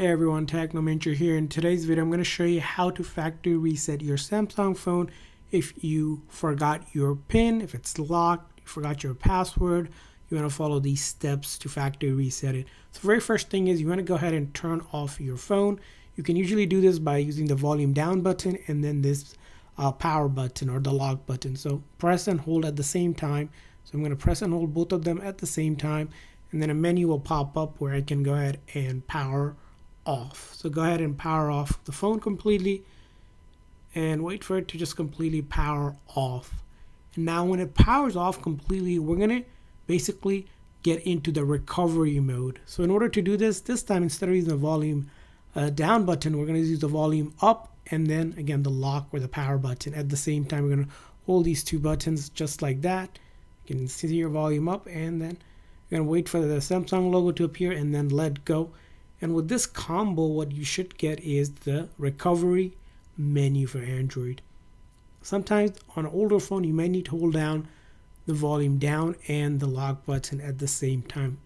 Hey everyone, Technomentary here. In today's video, I'm going to show you how to factory reset your Samsung phone if you forgot your PIN, if it's locked, you forgot your password. You want to follow these steps to factory reset it. So the very first thing is you want to go ahead and turn off your phone. You can usually do this by using the volume down button and then this power button or the lock button. So press and hold at the same time. So I'm going to press and hold both of them at the same time, and then a menu will pop up where I can go ahead and power off. So go ahead and power off the phone completely and wait for it to just completely power off. And now when it powers off completely, we're going to basically get into the recovery mode. So in order to do this time, instead of using the volume down button, we're going to use the volume up and then again the lock or the power button. At the same time, we're going to hold these two buttons just like that. You can see your volume up, and then you're going to wait for the Samsung logo to appear and then let go. And with this combo, what you should get is the recovery menu for Android. Sometimes on an older phone, you may need to hold down the volume down and the lock button at the same time.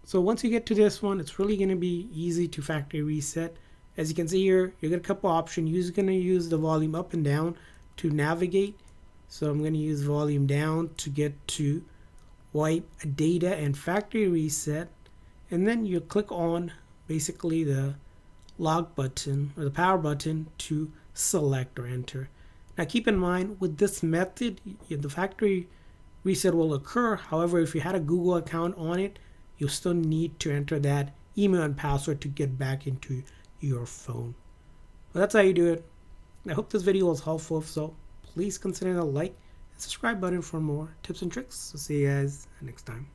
So once you get to this one, it's really going to be easy to factory reset. As you can see here, you get a couple options. You're going to use the volume up and down to navigate. So I'm going to use volume down to get to wipe data and factory reset. And then you click on basically the lock button or the power button to select or enter. Now keep in mind, with this method, the factory reset will occur. However, if you had a Google account on it, you'll still need to enter that email and password to get back into your phone. Well, that's how you do it. I hope this video was helpful. If so, please consider the like and subscribe button for more tips and tricks. So see you guys next time.